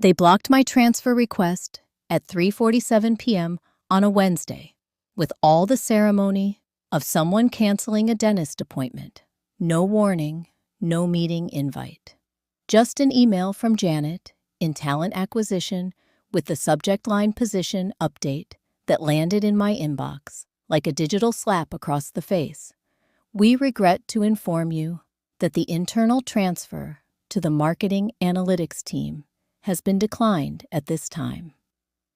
They blocked my transfer request at 3:47 p.m. on a Wednesday, with all the ceremony of someone canceling a dentist appointment. No warning, no meeting invite. Just an email from Janet in talent acquisition with the subject line position update that landed in my inbox like a digital slap across the face. We regret to inform you that the internal transfer to the marketing analytics team has been declined at this time.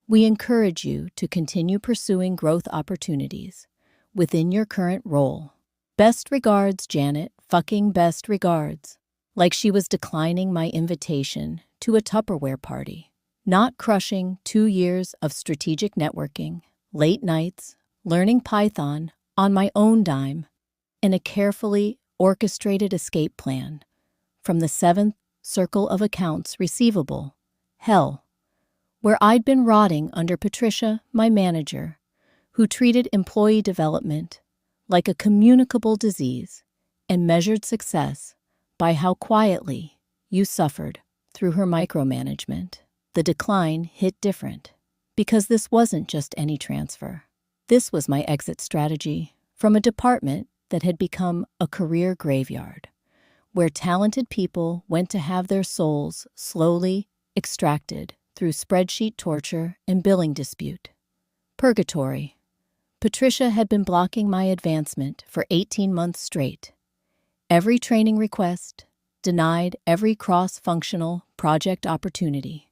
We encourage you to continue pursuing growth opportunities within your current role. Best regards, Janet, fucking best regards. Like she was declining my invitation to a Tupperware party. Not crushing 2 years of strategic networking, late nights, learning Python on my own dime, and a carefully orchestrated escape plan from the 7th circle of accounts receivable, hell, where I'd been rotting under Patricia, my manager, who treated employee development like a communicable disease and measured success by how quietly you suffered through her micromanagement. The decline hit different, because this wasn't just any transfer. This was my exit strategy from a department that had become a career graveyard, where talented people went to have their souls slowly extracted through spreadsheet torture and billing dispute. Purgatory. Patricia had been blocking my advancement for 18 months straight. Every training request, denied every cross-functional project opportunity.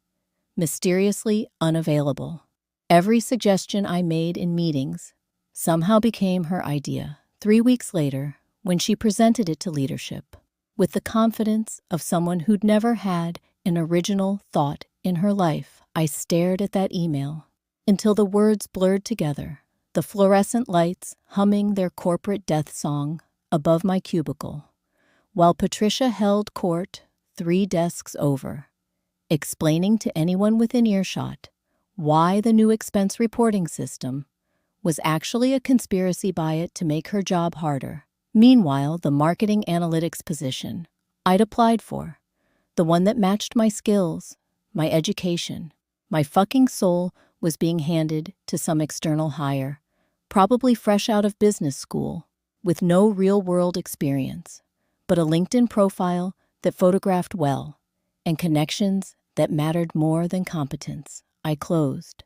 Mysteriously unavailable. Every suggestion I made in meetings somehow became her idea 3 weeks later when she presented it to leadership, with the confidence of someone who'd never had an original thought in her life. I stared at that email until the words blurred together, the fluorescent lights humming their corporate death song above my cubicle, while Patricia held court 3 desks over, explaining to anyone within earshot why the new expense reporting system was actually a conspiracy by it to make her job harder. Meanwhile, the marketing analytics position I'd applied for, the one that matched my skills, my education, my fucking soul, was being handed to some external hire, probably fresh out of business school, with no real-world experience, but a LinkedIn profile that photographed well, and connections that mattered more than competence. I closed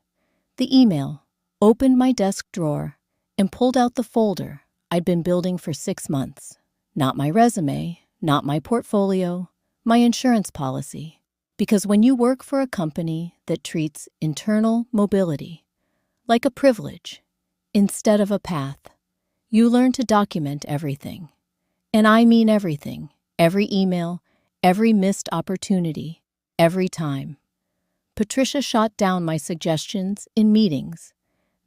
the email, opened my desk drawer, and pulled out the folder I'd been building for 6 months. Not my resume, not my portfolio, my insurance policy. Because when you work for a company that treats internal mobility like a privilege instead of a path, you learn to document everything. And I mean everything. Every email, every missed opportunity, every time. Patricia shot down my suggestions in meetings,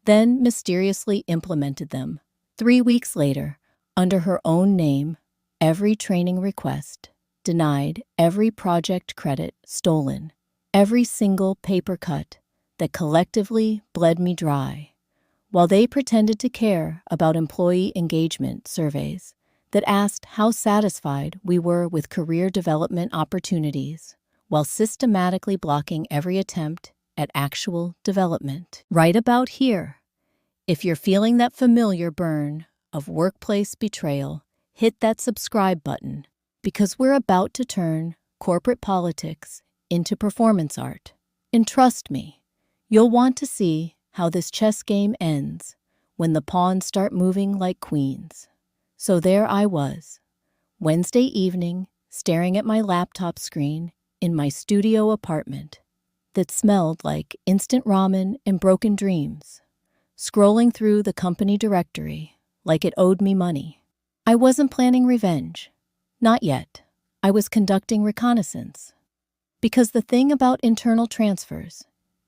then mysteriously implemented them. 3 weeks later, under her own name, every training request denied, every project credit stolen, every single paper cut that collectively bled me dry, while they pretended to care about employee engagement surveys that asked how satisfied we were with career development opportunities, while systematically blocking every attempt at actual development. Right about here, if you're feeling that familiar burn of workplace betrayal, hit that subscribe button, because we're about to turn corporate politics into performance art. And trust me, you'll want to see how this chess game ends when the pawns start moving like queens. So there I was, Wednesday evening, staring at my laptop screen in my studio apartment that smelled like instant ramen and broken dreams, scrolling through the company directory like it owed me money. I wasn't planning revenge. Not yet. I was conducting reconnaissance. Because the thing about internal transfers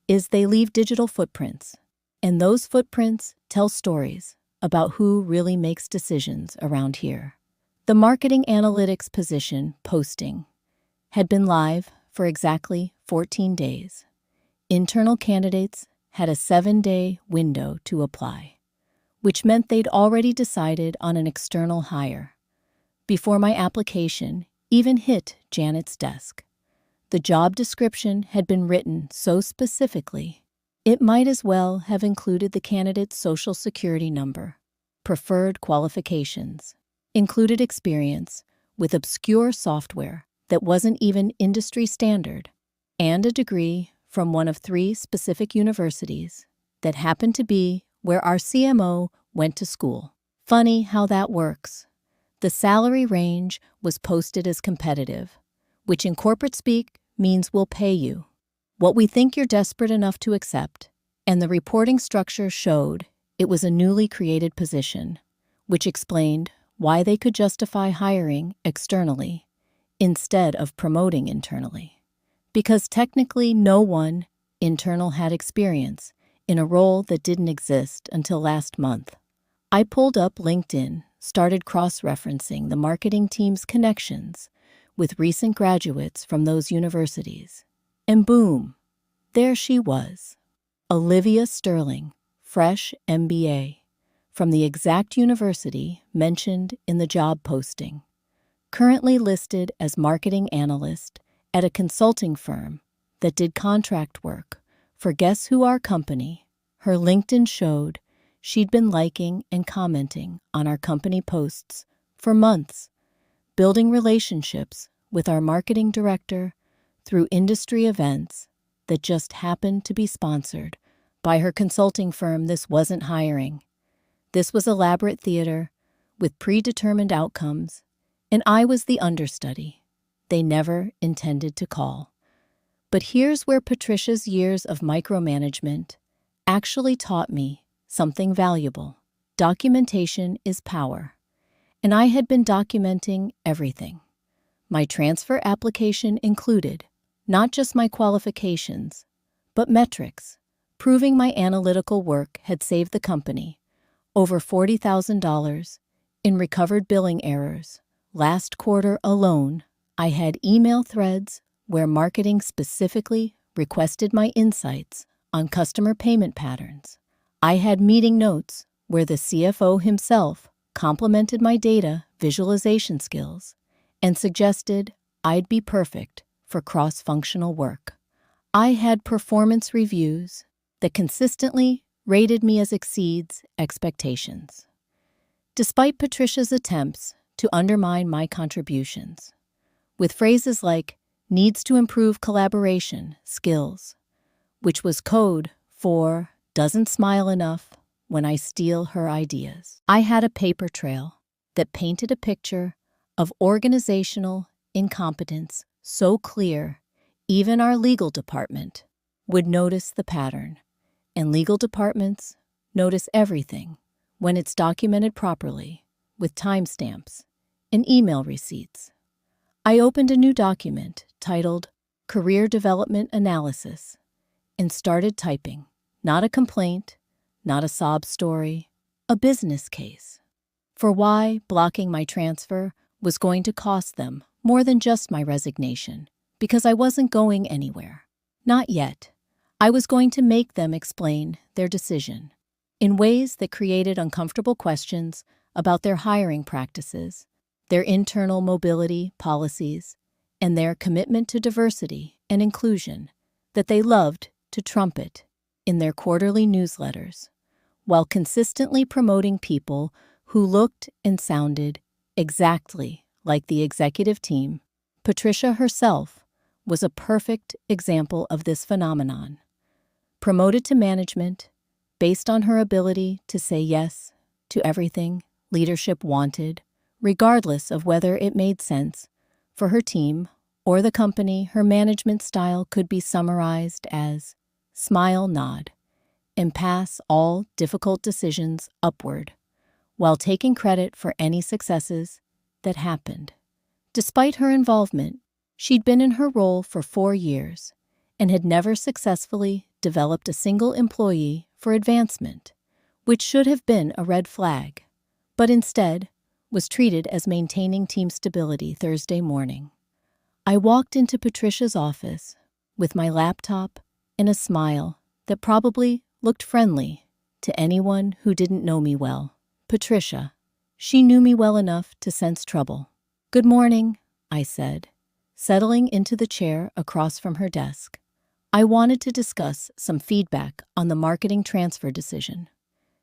is they leave digital footprints, and those footprints tell stories about who really makes decisions around here. The marketing analytics position posting had been live for exactly 14 days. Internal candidates had a 7-day window to apply, which meant they'd already decided on an external hire before my application even hit Janet's desk. The job description had been written so specifically, it might as well have included the candidate's social security number, preferred qualifications, included experience with obscure software that wasn't even industry standard, and a degree from one of 3 specific universities that happened to be where our CMO went to school. Funny how that works. The salary range was posted as competitive, which in corporate speak means we'll pay you what we think you're desperate enough to accept, and the reporting structure showed it was a newly created position, which explained why they could justify hiring externally instead of promoting internally. Because technically no one internal had experience in a role that didn't exist until last month. I pulled up LinkedIn, started cross-referencing the marketing team's connections with recent graduates from those universities. And boom, there she was. Olivia Sterling, fresh MBA, from the exact university mentioned in the job posting, currently listed as marketing analyst at a consulting firm that did contract work for guess who our company. Her LinkedIn showed she'd been liking and commenting on our company posts for months, building relationships with our marketing director through industry events that just happened to be sponsored by her consulting firm. This wasn't hiring. This was elaborate theater with predetermined outcomes, and I was the understudy they never intended to call. But here's where Patricia's years of micromanagement actually taught me something valuable. Documentation is power, and I had been documenting everything. My transfer application included not just my qualifications, but metrics, proving my analytical work had saved the company over $40,000 in recovered billing errors. Last quarter alone, I had email threads where marketing specifically requested my insights on customer payment patterns. I had meeting notes where the CFO himself complimented my data visualization skills and suggested I'd be perfect for cross-functional work. I had performance reviews that consistently rated me as exceeds expectations. Despite Patricia's attempts to undermine my contributions, with phrases like needs to improve collaboration skills, which was code for doesn't smile enough when I steal her ideas. I had a paper trail that painted a picture of organizational incompetence so clear even our legal department would notice the pattern, and legal departments notice everything when it's documented properly with timestamps and email receipts. I opened a new document titled Career Development Analysis and started typing, not a complaint, not a sob story, a business case for why blocking my transfer was going to cost them more than just my resignation, because I wasn't going anywhere. Not yet. I was going to make them explain their decision in ways that created uncomfortable questions about their hiring practices, their internal mobility policies, and their commitment to diversity and inclusion that they loved to trumpet in their quarterly newsletters, while consistently promoting people who looked and sounded exactly like the executive team. Patricia herself was a perfect example of this phenomenon. Promoted to management based on her ability to say yes to everything leadership wanted, regardless of whether it made sense for her team or the company. Her management style could be summarized as smile, nod, and pass all difficult decisions upward, while taking credit for any successes that happened. Despite her involvement, she'd been in her role for 4 years and had never successfully developed a single employee for advancement, which should have been a red flag, but instead was treated as maintaining team stability. Thursday morning, I walked into Patricia's office with my laptop and a smile that probably looked friendly to anyone who didn't know me well. Patricia, she knew me well enough to sense trouble. "Good morning," I said, Settling into the chair across from her desk, I wanted to discuss some feedback on the marketing transfer decision.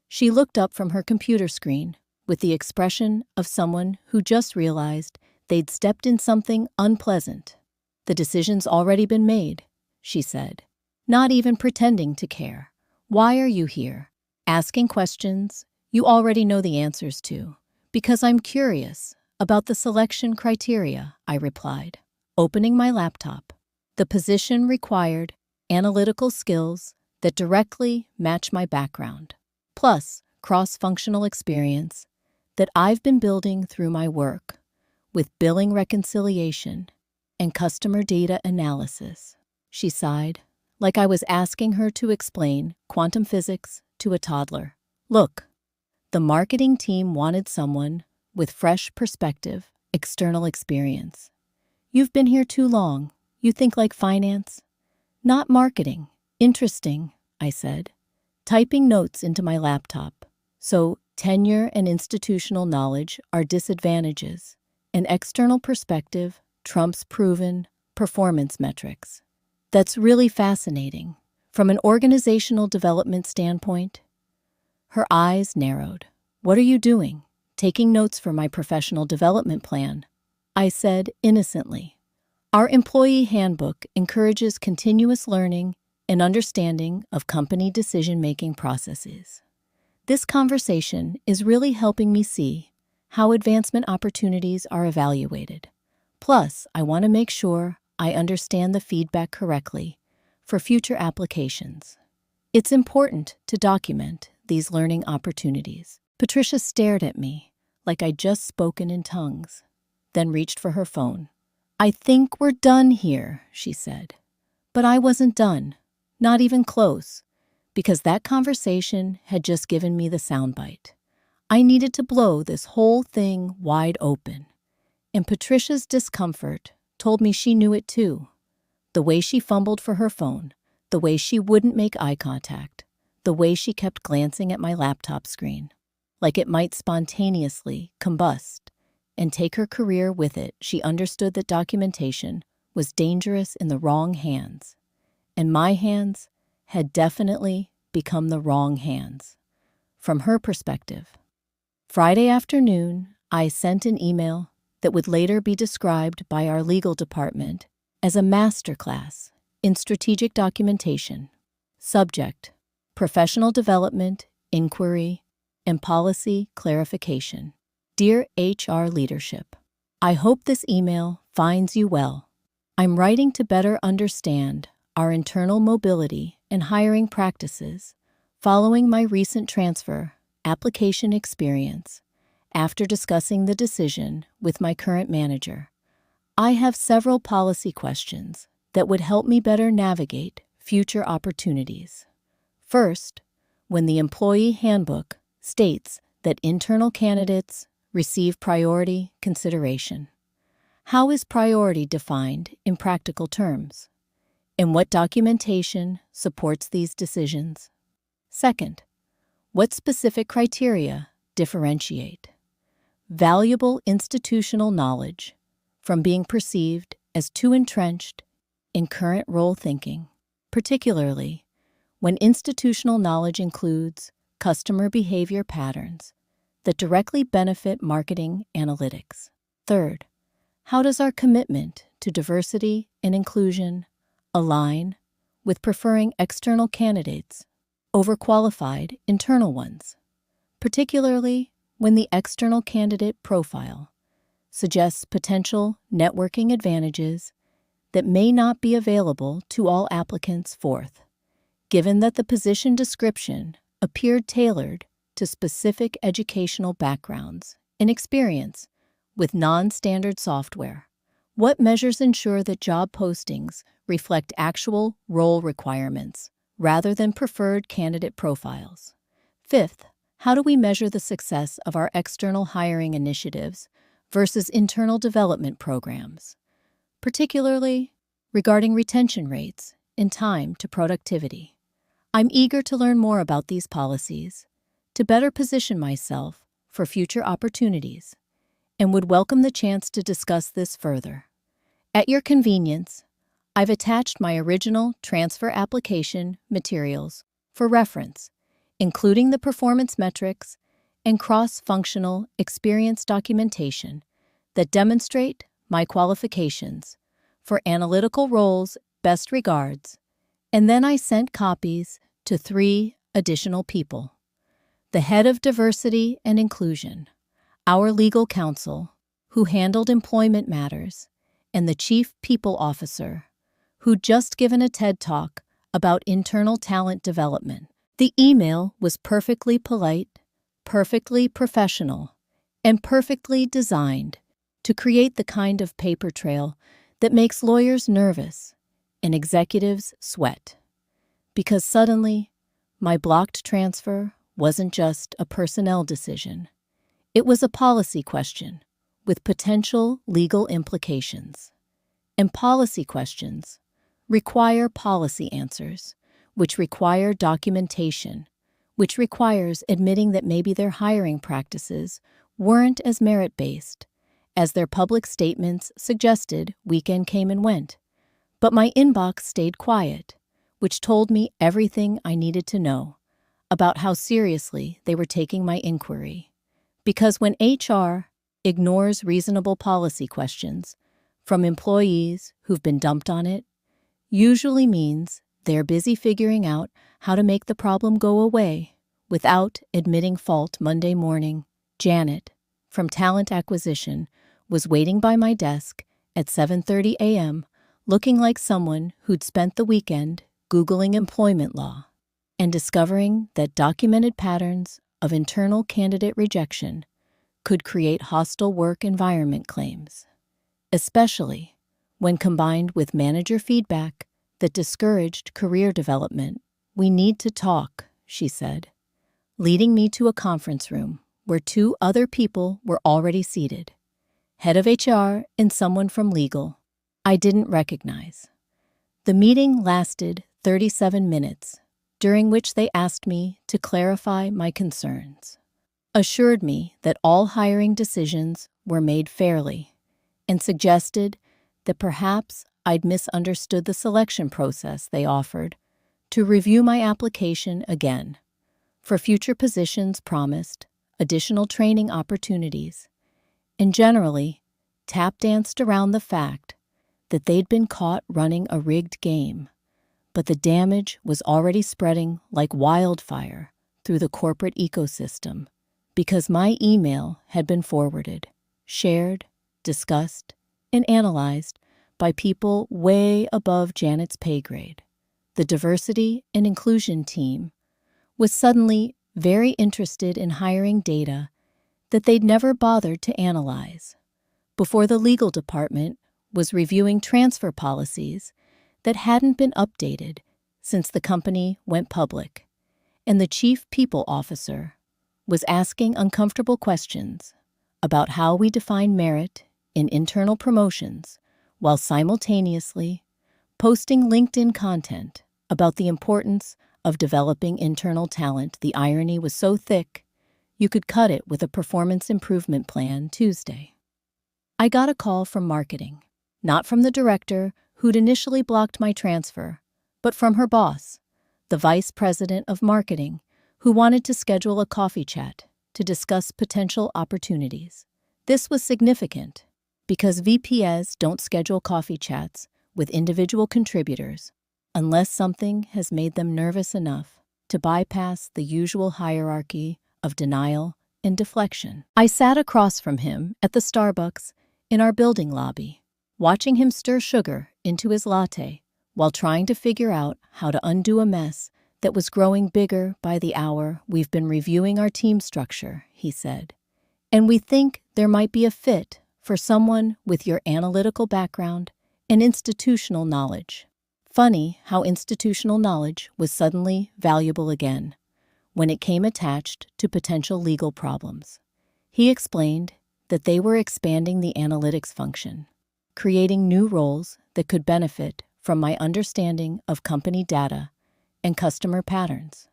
She looked up from her computer screen with the expression of someone who just realized they'd stepped in something unpleasant. "The decision's already been made," she said, not even pretending to care. "Why are you here? Asking questions you already know the answers to." "Because I'm curious about the selection criteria," I replied, opening my laptop. The position required analytical skills that directly match my background, plus cross-functional experience that I've been building through my work with billing reconciliation and customer data analysis. She sighed, like I was asking her to explain quantum physics to a toddler. "Look, the marketing team wanted someone with fresh perspective, external experience. You've been here too long. You think like finance, not marketing." "Interesting," I said, typing notes into my laptop. "So, tenure and institutional knowledge are disadvantages, and external perspective trumps proven performance metrics. That's really fascinating. From an organizational development standpoint." Her eyes narrowed. "What are you doing?" "Taking notes for my professional development plan," I said innocently. "Our employee handbook encourages continuous learning and understanding of company decision-making processes. This conversation is really helping me see how advancement opportunities are evaluated. Plus, I want to make sure I understand the feedback correctly for future applications. It's important to document these learning opportunities." Patricia stared at me like I'd just spoken in tongues, then reached for her phone. "I think we're done here," she said. But I wasn't done, not even close, because that conversation had just given me the soundbite. I needed to blow this whole thing wide open. And Patricia's discomfort told me she knew it too. The way she fumbled for her phone, the way she wouldn't make eye contact, the way she kept glancing at my laptop screen, like it might spontaneously combust and take her career with it. She understood that documentation was dangerous in the wrong hands, and my hands had definitely become the wrong hands. From her perspective, Friday afternoon, I sent an email that would later be described by our legal department as a masterclass in strategic documentation. Subject: professional development, inquiry, and policy clarification. Dear HR leadership, I hope this email finds you well. I'm writing to better understand our internal mobility and hiring practices following my recent transfer application experience. After discussing the decision with my current manager, I have several policy questions that would help me better navigate future opportunities. First, when the employee handbook states that internal candidates receive priority consideration, how is priority defined in practical terms? And what documentation supports these decisions? Second, what specific criteria differentiate valuable institutional knowledge from being perceived as too entrenched in current role thinking, particularly when institutional knowledge includes customer behavior patterns that directly benefit marketing analytics? Third, how does our commitment to diversity and inclusion align with preferring external candidates over qualified internal ones, particularly when the external candidate profile suggests potential networking advantages that may not be available to all applicants? Fourth, given that the position description appeared tailored to specific educational backgrounds and experience with non-standard software, what measures ensure that job postings reflect actual role requirements rather than preferred candidate profiles? Fifth, how do we measure the success of our external hiring initiatives versus internal development programs, particularly regarding retention rates and time to productivity? I'm eager to learn more about these policies to better position myself for future opportunities and would welcome the chance to discuss this further. At your convenience, I've attached my original transfer application materials for reference, including the performance metrics and cross-functional experience documentation that demonstrate my qualifications for analytical roles. Best regards. And then I sent copies to 3 additional people: the head of diversity and inclusion, our legal counsel, who handled employment matters, and the chief people officer, who'd just given a TED Talk about internal talent development. The email was perfectly polite, perfectly professional, and perfectly designed to create the kind of paper trail that makes lawyers nervous and executives sweat. Because suddenly, my blocked transfer wasn't just a personnel decision. It was a policy question with potential legal implications. And policy questions require policy answers, which require documentation, which requires admitting that maybe their hiring practices weren't as merit-based as their public statements suggested. Weekend came and went, but my inbox stayed quiet, which told me everything I needed to know about how seriously they were taking my inquiry. Because when HR ignores reasonable policy questions from employees who've been dumped on it, usually means they're busy figuring out how to make the problem go away without admitting fault. Monday morning, Janet, from Talent Acquisition, was waiting by my desk at 7:30 a.m., looking like someone who'd spent the weekend Googling employment law and discovering that documented patterns of internal candidate rejection could create hostile work environment claims, especially when combined with manager feedback that discouraged career development. "We need to talk," she said, leading me to a conference room where 2 other people were already seated: head of HR and someone from legal I didn't recognize. The meeting lasted 37 minutes, during which they asked me to clarify my concerns, assured me that all hiring decisions were made fairly, and suggested that perhaps I'd misunderstood the selection process they offered, to review my application again. For future positions promised additional training opportunities, and generally tap-danced around the fact that they'd been caught running a rigged game, but the damage was already spreading like wildfire through the corporate ecosystem because my email had been forwarded, shared, discussed, and analyzed by people way above Janet's pay grade. The diversity and inclusion team was suddenly very interested in hiring data that they'd never bothered to analyze, before the legal department was reviewing transfer policies that hadn't been updated since the company went public, and the chief people officer was asking uncomfortable questions about how we define merit in internal promotions while simultaneously posting LinkedIn content about the importance of developing internal talent. The irony was so thick, you could cut it with a performance improvement plan. Tuesday, I got a call from marketing, not from the director who'd initially blocked my transfer, but from her boss, the vice president of marketing, who wanted to schedule a coffee chat to discuss potential opportunities. This was significant because VPs don't schedule coffee chats with individual contributors unless something has made them nervous enough to bypass the usual hierarchy of denial and deflection. I sat across from him at the Starbucks in our building lobby, watching him stir sugar into his latte while trying to figure out how to undo a mess that was growing bigger by the hour. "We've been reviewing our team structure," he said, "and we think there might be a fit for someone with your analytical background and institutional knowledge." Funny how institutional knowledge was suddenly valuable again when it came attached to potential legal problems. He explained that they were expanding the analytics function, creating new roles that could benefit from my understanding of company data and customer patterns,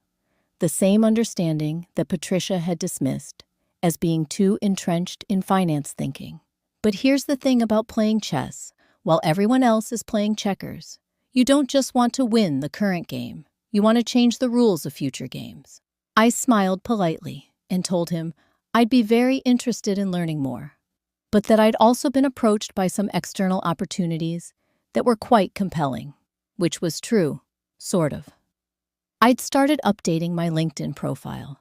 the same understanding that Patricia had dismissed as being too entrenched in finance thinking. But here's the thing about playing chess while everyone else is playing checkers. You don't just want to win the current game, you want to change the rules of future games. I smiled politely and told him I'd be very interested in learning more, but that I'd also been approached by some external opportunities that were quite compelling, which was true, sort of. I'd started updating my LinkedIn profile,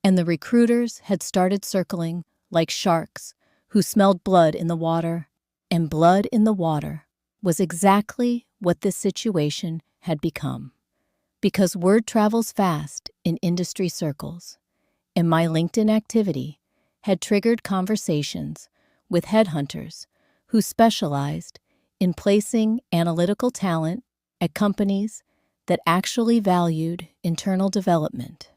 and the recruiters had started circling like sharks who smelled blood in the water, and blood in the water was exactly what this situation had become. Because word travels fast in industry circles, and my LinkedIn activity had triggered conversations with headhunters who specialized in placing analytical talent at companies that actually valued internal development.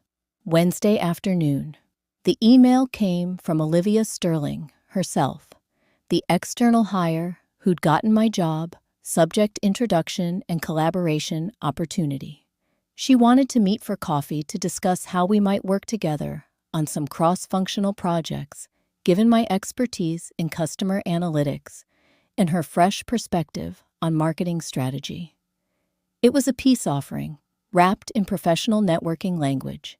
Wednesday afternoon, the email came from Olivia Sterling herself, the external hire who'd gotten my job, subject introduction and collaboration opportunity. She wanted to meet for coffee to discuss how we might work together on some cross-functional projects, given my expertise in customer analytics and her fresh perspective on marketing strategy. It was a peace offering, wrapped in professional networking language,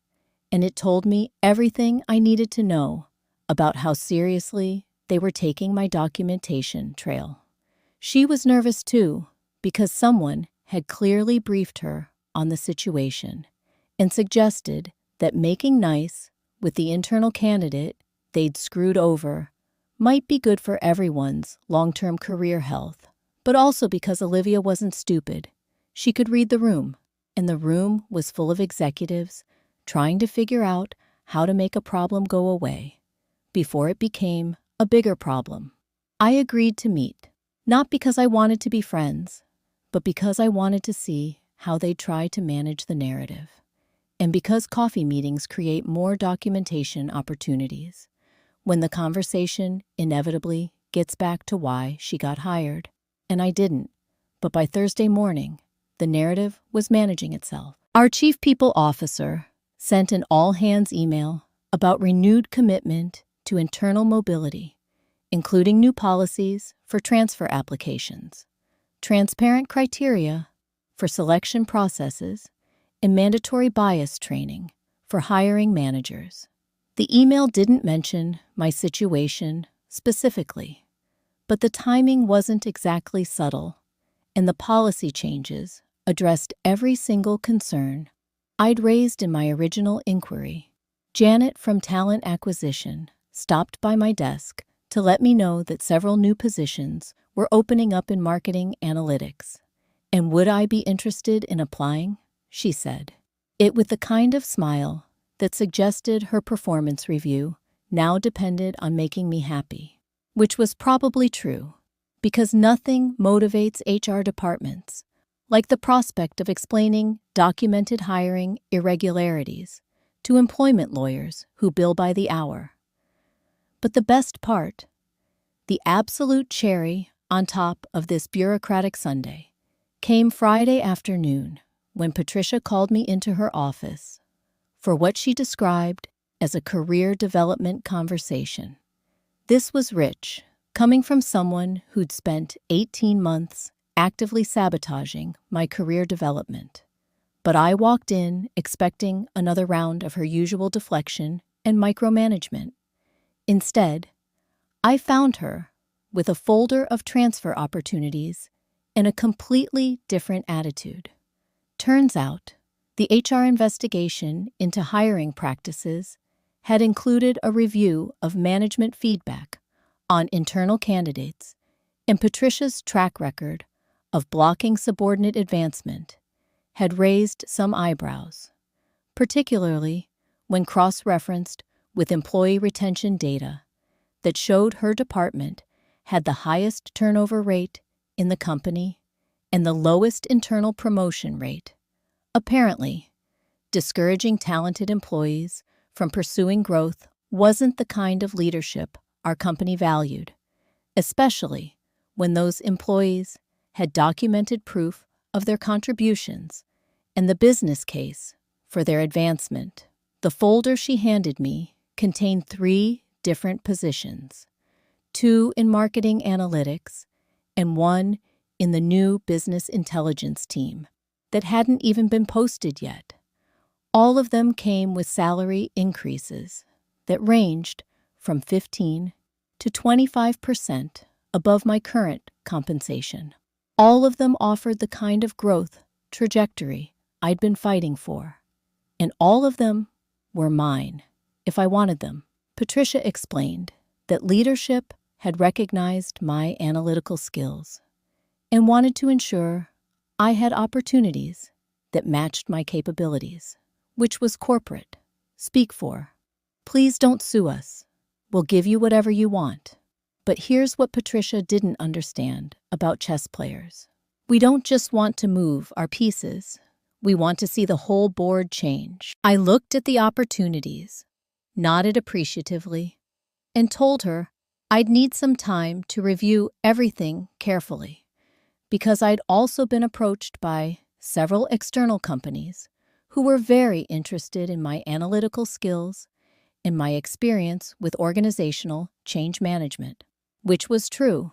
and it told me everything I needed to know about how seriously they were taking my documentation trail. She was nervous too, because someone had clearly briefed her on the situation and suggested that making nice with the internal candidate they'd screwed over might be good for everyone's long-term career health, but also because Olivia wasn't stupid. She could read the room, and the room was full of executives trying to figure out how to make a problem go away before it became a bigger problem. I agreed to meet, not because I wanted to be friends, but because I wanted to see how they try to manage the narrative, and because coffee meetings create more documentation opportunities when the conversation inevitably gets back to why she got hired. And I didn't, but by Thursday morning, the narrative was managing itself. Our chief people officer sent an all-hands email about renewed commitment to internal mobility, including new policies for transfer applications, transparent criteria for selection processes, and mandatory bias training for hiring managers. The email didn't mention my situation specifically, but the timing wasn't exactly subtle, and the policy changes addressed every single concern I'd raised in my original inquiry. Janet from Talent Acquisition stopped by my desk to let me know that several new positions were opening up in marketing analytics. And would I be interested in applying? She said, it with the kind of smile that suggested her performance review now depended on making me happy, which was probably true, because nothing motivates HR departments like the prospect of explaining documented hiring irregularities to employment lawyers who bill by the hour. But the best part, the absolute cherry on top of this bureaucratic sundae, came Friday afternoon when Patricia called me into her office for what she described as a career development conversation. This was rich, coming from someone who'd spent 18 months actively sabotaging my career development. But I walked in expecting another round of her usual deflection and micromanagement. Instead, I found her with a folder of transfer opportunities and a completely different attitude. Turns out, the HR investigation into hiring practices had included a review of management feedback on internal candidates, and Patricia's track record of blocking subordinate advancement had raised some eyebrows, particularly when cross-referenced with employee retention data that showed her department had the highest turnover rate in the company and the lowest internal promotion rate. Apparently, discouraging talented employees from pursuing growth wasn't the kind of leadership our company valued, especially when those employees had documented proof of their contributions and the business case for their advancement. The folder she handed me contained 3 different positions, 2 in marketing analytics and 1 in the new business intelligence team that hadn't even been posted yet. All of them came with salary increases that ranged from 15 to 25% above my current compensation. All of them offered the kind of growth trajectory I'd been fighting for. And all of them were mine, if I wanted them. Patricia explained that leadership had recognized my analytical skills and wanted to ensure I had opportunities that matched my capabilities, which was corporate. Speak for. Please don't sue us. We'll give you whatever you want. But here's what Patricia didn't understand about chess players. We don't just want to move our pieces. We want to see the whole board change. I looked at the opportunities, nodded appreciatively, and told her I'd need some time to review everything carefully, because I'd also been approached by several external companies who were very interested in my analytical skills and my experience with organizational change management, which was true.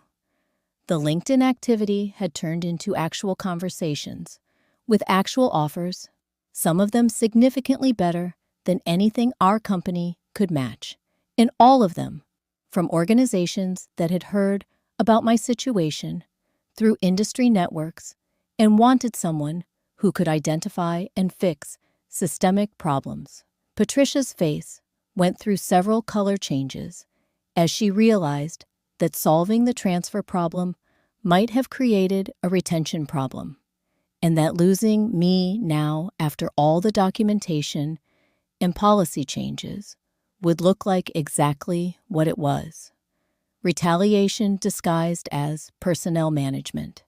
The LinkedIn activity had turned into actual conversations, with actual offers, some of them significantly better than anything our company could match, and all of them from organizations that had heard about my situation through industry networks and wanted someone who could identify and fix systemic problems. Patricia's face went through several color changes as she realized that solving the transfer problem might have created a retention problem, and that losing me now after all the documentation and policy changes would look like exactly what it was: retaliation disguised as personnel management.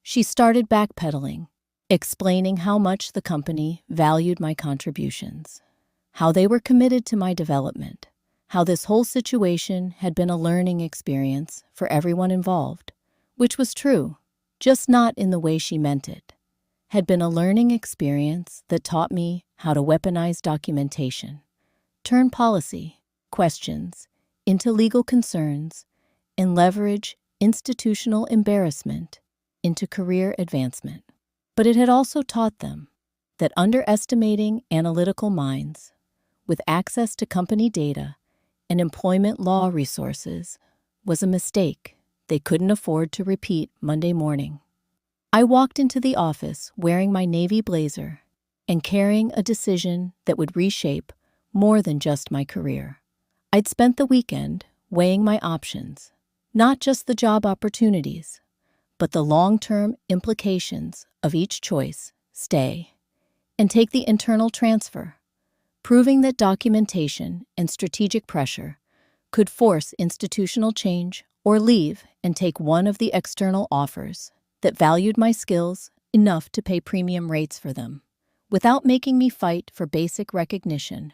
She started backpedaling, explaining how much the company valued my contributions, how they were committed to my development, how this whole situation had been a learning experience for everyone involved, which was true, just not in the way she meant it. Had been a learning experience that taught me how to weaponize documentation, turn policy questions into legal concerns, and leverage institutional embarrassment into career advancement. But it had also taught them that underestimating analytical minds with access to company data and employment law resources was a mistake they couldn't afford to repeat Monday morning. I walked into the office wearing my navy blazer and carrying a decision that would reshape more than just my career. I'd spent the weekend weighing my options, not just the job opportunities, but the long-term implications of each choice: stay and take the internal transfer, proving that documentation and strategic pressure could force institutional change, or leave and take one of the external offers that valued my skills enough to pay premium rates for them, without making me fight for basic recognition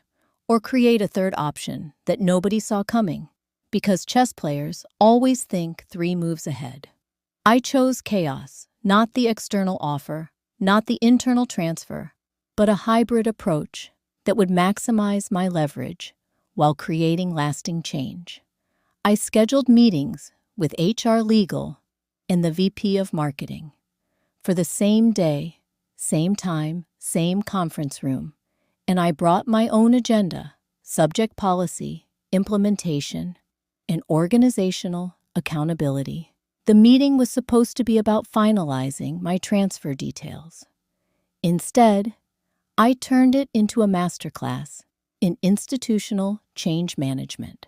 or create a third option that nobody saw coming, because chess players always think 3 moves ahead. I chose chaos, not the external offer, not the internal transfer, but a hybrid approach that would maximize my leverage while creating lasting change. I scheduled meetings with HR Legal and the VP of Marketing for the same day, same time, same conference room, and I brought my own agenda, subject policy, implementation, and organizational accountability. The meeting was supposed to be about finalizing my transfer details. Instead, I turned it into a masterclass in institutional change management.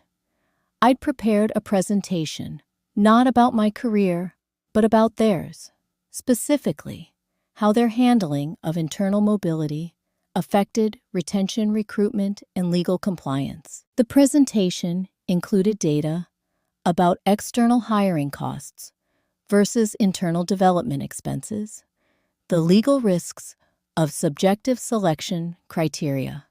I'd prepared a presentation not about my career, but about theirs, specifically how their handling of internal mobility affected retention, recruitment, and legal compliance. The presentation included data about external hiring costs versus internal development expenses, the legal risks of subjective selection criteria,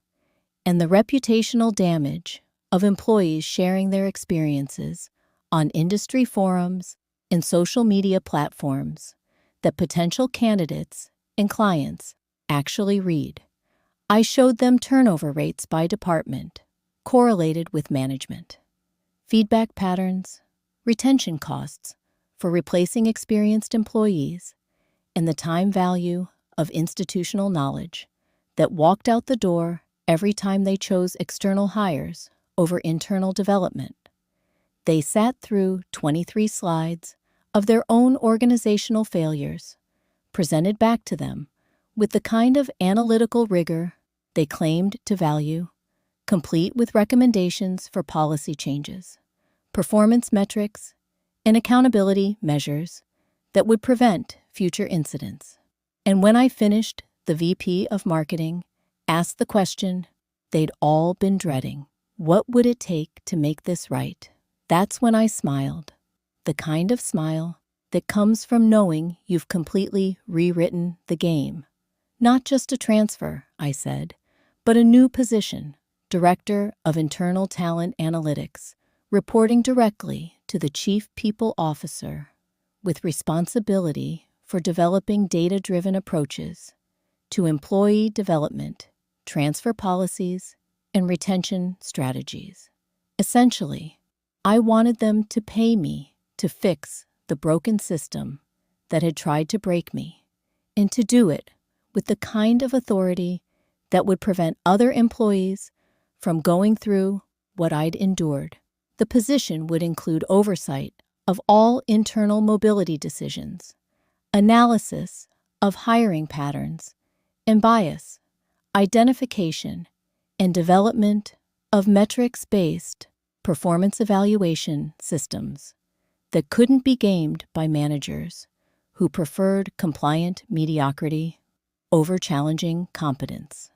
and the reputational damage of employees sharing their experiences on industry forums and social media platforms that potential candidates and clients actually read. I showed them turnover rates by department, correlated with management, feedback patterns, retention costs for replacing experienced employees and the time value of institutional knowledge that walked out the door every time they chose external hires over internal development. They sat through 23 slides of their own organizational failures, presented back to them with the kind of analytical rigor they claimed to value, complete with recommendations for policy changes, performance metrics, and accountability measures that would prevent future incidents. And when I finished, the VP of Marketing asked the question they'd all been dreading. What would it take to make this right? That's when I smiled, the kind of smile that comes from knowing you've completely rewritten the game. Not just a transfer, I said, but a new position, Director of Internal Talent Analytics, reporting directly to the Chief People Officer, with responsibility for developing data-driven approaches to employee development, transfer policies, and retention strategies. Essentially, I wanted them to pay me to fix the broken system that had tried to break me, and to do it with the kind of authority that would prevent other employees from going through what I'd endured. The position would include oversight of all internal mobility decisions, analysis of hiring patterns and bias, identification and development of metrics-based performance evaluation systems that couldn't be gamed by managers who preferred compliant mediocrity over challenging competence.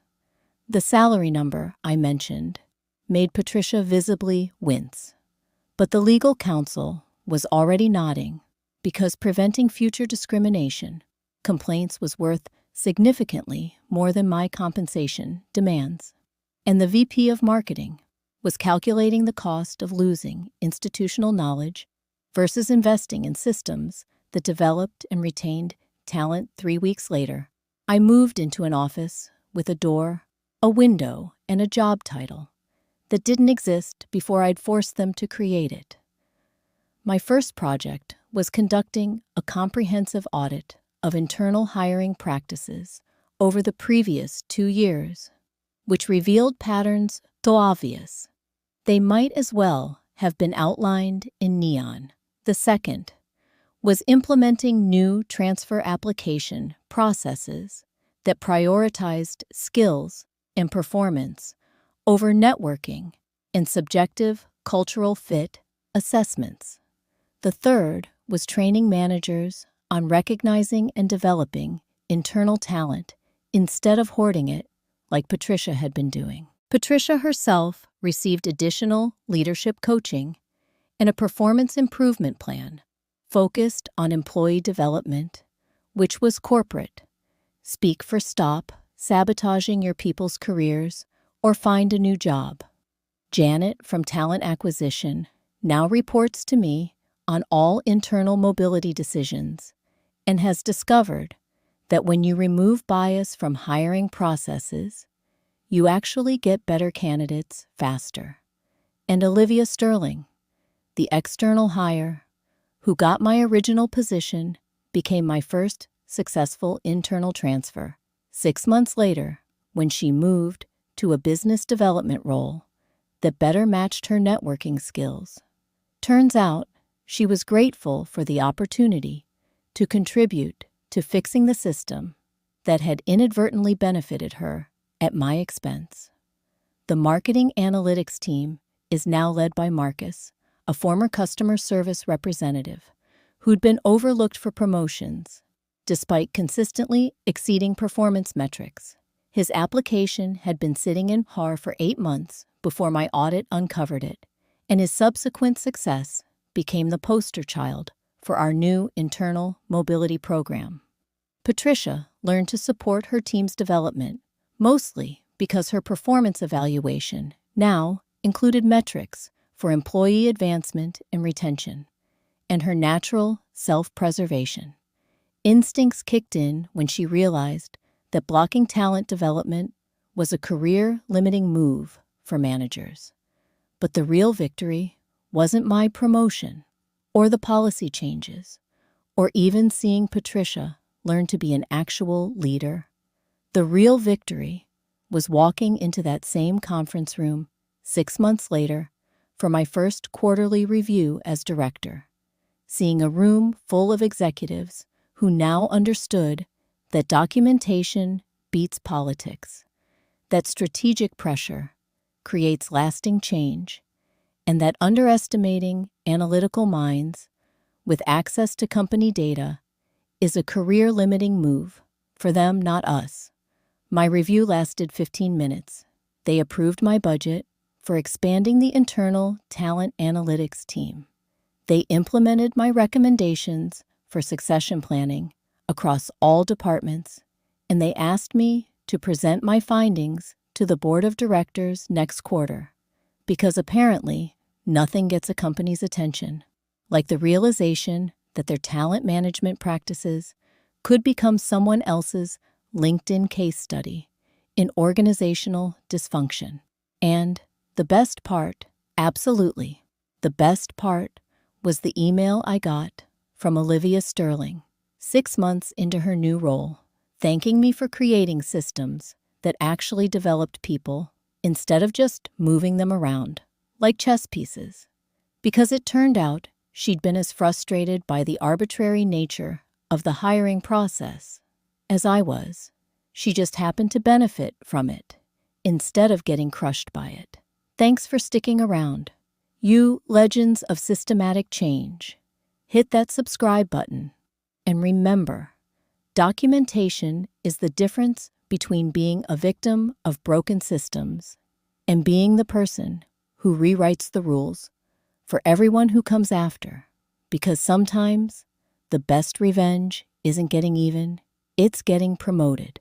The salary number I mentioned made Patricia visibly wince, but the legal counsel was already nodding because preventing future discrimination complaints was worth significantly more than my compensation demands. And the VP of Marketing was calculating the cost of losing institutional knowledge versus investing in systems that developed and retained talent 3 weeks later. I moved into an office with a door, a window, and a job title that didn't exist before I'd forced them to create it. My first project was conducting a comprehensive audit of internal hiring practices over the previous 2 years, which revealed patterns so obvious they might as well have been outlined in neon. The second was implementing new transfer application processes that prioritized skills and performance over networking and subjective cultural fit assessments. The third was training managers on recognizing and developing internal talent instead of hoarding it like Patricia had been doing. Patricia herself received additional leadership coaching and a performance improvement plan focused on employee development, which was corporate. Speak for stop sabotaging your people's careers or find a new job. Janet from Talent Acquisition now reports to me on all internal mobility decisions and has discovered that when you remove bias from hiring processes, you actually get better candidates faster. And Olivia Sterling, the external hire, who got my original position, became my first successful internal transfer 6 months later when she moved to a business development role that better matched her networking skills. Turns out, she was grateful for the opportunity to contribute to fixing the system that had inadvertently benefited her at my expense. The marketing analytics team is now led by Marcus, a former customer service representative who'd been overlooked for promotions despite consistently exceeding performance metrics. His application had been sitting in HR for 8 months before my audit uncovered it, and his subsequent success became the poster child for our new internal mobility program. Patricia learned to support her team's development, mostly because her performance evaluation now included metrics for employee advancement and retention, and her natural self-preservation. Instincts kicked in when she realized that blocking talent development was a career-limiting move for managers. But the real victory wasn't my promotion or the policy changes, or even seeing Patricia learn to be an actual leader. The real victory was walking into that same conference room 6 months later for my first quarterly review as director, seeing a room full of executives who now understood that documentation beats politics, that strategic pressure creates lasting change, and that underestimating analytical minds with access to company data is a career-limiting move for them, not us. My review lasted 15 minutes. They approved my budget for expanding the internal talent analytics team. They implemented my recommendations for succession planning across all departments, and they asked me to present my findings to the board of directors next quarter, because apparently nothing gets a company's attention like the realization that their talent management practices could become someone else's LinkedIn case study in organizational dysfunction. And the best part, absolutely, the best part was the email I got from Olivia Sterling, 6 months into her new role, thanking me for creating systems that actually developed people instead of just moving them around like chess pieces. Because it turned out she'd been as frustrated by the arbitrary nature of the hiring process as I was. She just happened to benefit from it instead of getting crushed by it. Thanks for sticking around. You legends of systematic change. Hit that subscribe button. And remember, documentation is the difference between being a victim of broken systems and being the person who rewrites the rules for everyone who comes after. Because sometimes the best revenge isn't getting even, it's getting promoted.